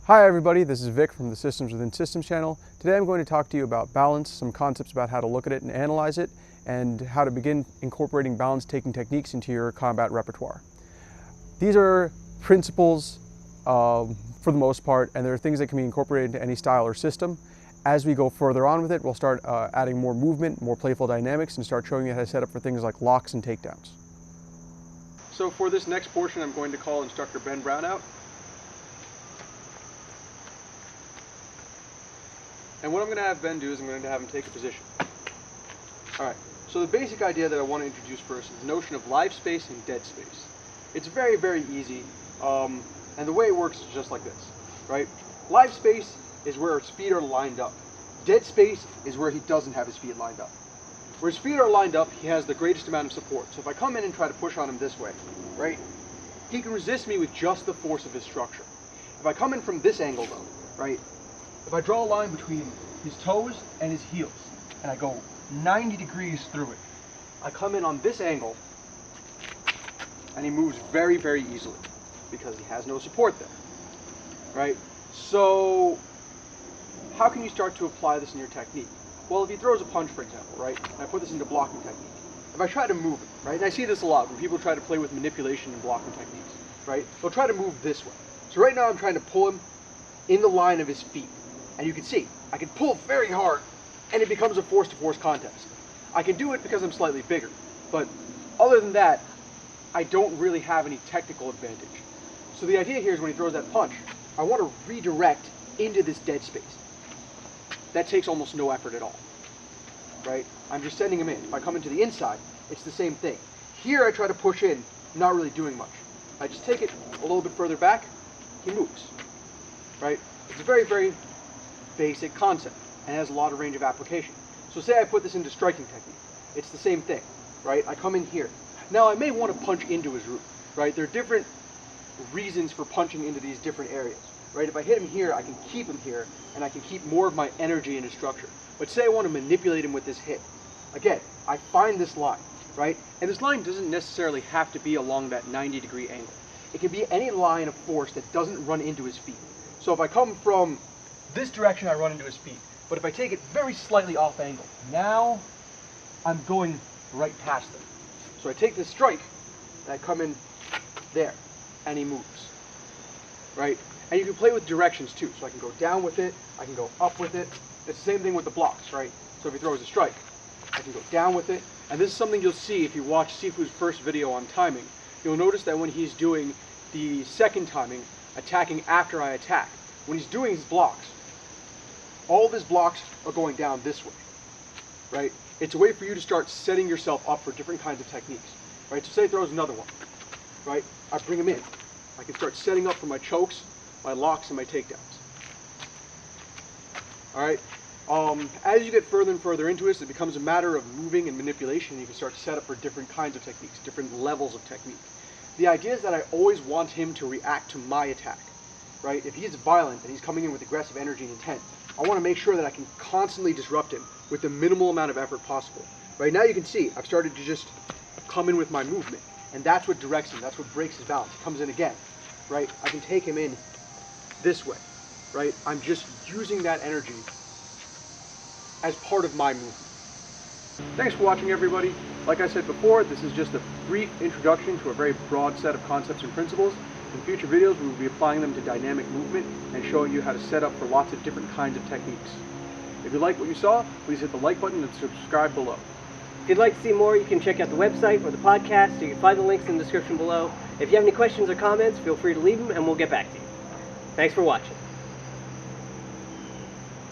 Hi everybody, this is Vic from the Systems Within Systems channel. Today I'm going to talk to you about balance, some concepts about how to look at it and analyze it, and how to begin incorporating balance-taking techniques into your combat repertoire. These are principles for the most part, and they're things that can be incorporated into any style or system. As we go further on with it, we'll start adding more movement, more playful dynamics, and start showing you how to set up for things like locks and takedowns. So for this next portion, I'm going to call Instructor Ben Brown out. And what I'm going to have Ben do is I'm going to have him take a position. Alright, so the basic idea that I want to introduce first is the notion of live space and dead space. It's very, very easy, and the way it works is just like this, right? Live space is where his feet are lined up. Dead space is where he doesn't have his feet lined up. Where his feet are lined up, he has the greatest amount of support. So if I come in and try to push on him this way, right, he can resist me with just the force of his structure. If I come in from this angle though, right, if I draw a line between his toes and his heels, and I go 90 degrees through it, I come in on this angle, and he moves very, very easily, because he has no support there, right? So, how can you start to apply this in your technique? Well, if he throws a punch, for example, right, and I put this into blocking technique, if I try to move it, right, and I see this a lot when people try to play with manipulation and blocking techniques, right, they'll try to move this way. So right now I'm trying to pull him in the line of his feet. And you can see, I can pull very hard, and it becomes a force-to-force contest. I can do it because I'm slightly bigger, but other than that, I don't really have any technical advantage. So the idea here is when he throws that punch, I want to redirect into this dead space. That takes almost no effort at all, right? I'm just sending him in. If I come into the inside, it's the same thing. Here I try to push in, not really doing much. I just take it a little bit further back, he moves, right? It's a very, very basic concept and has a lot of range of application. So say I put this into striking technique. It's the same thing, right? I come in here. Now I may want to punch into his root, right? There are different reasons for punching into these different areas, right? If I hit him here, I can keep him here, and I can keep more of my energy in his structure. But say I want to manipulate him with this hit. Again, I find this line, right? And this line doesn't necessarily have to be along that 90-degree angle. It can be any line of force that doesn't run into his feet. So if I come from this direction, I run into his feet. But if I take it very slightly off angle, now I'm going right past them. So I take this strike, and I come in there, and he moves, right? And you can play with directions too. So I can go down with it, I can go up with it. It's the same thing with the blocks, right? So if he throws a strike, I can go down with it. And this is something you'll see if you watch Sifu's first video on timing. You'll notice that when he's doing the second timing, attacking after I attack, when he's doing his blocks, all of his blocks are going down this way, right? It's a way for you to start setting yourself up for different kinds of techniques, right? So say he throws another one, right? I bring him in. I can start setting up for my chokes, my locks, and my takedowns. All right? As you get further and further into this, it becomes a matter of moving and manipulation, and you can start to set up for different kinds of techniques, different levels of technique. The idea is that I always want him to react to my attack, right? If he's violent and he's coming in with aggressive energy and intent, I want to make sure that I can constantly disrupt him with the minimal amount of effort possible. Right now you can see I've started to just come in with my movement, and that's what directs him, that's what breaks his balance. He comes in again, right? I can take him in this way, right? I'm just using that energy as part of my movement. Thanks for watching, everybody. Like I said before, this is just a brief introduction to a very broad set of concepts and principles. In future videos, we will be applying them to dynamic movement and showing you how to set up for lots of different kinds of techniques. If you like what you saw, please hit the like button and subscribe below. If you'd like to see more, you can check out the website or the podcast. You can find the links in the description below. If you have any questions or comments, feel free to leave them and we'll get back to you. Thanks for watching.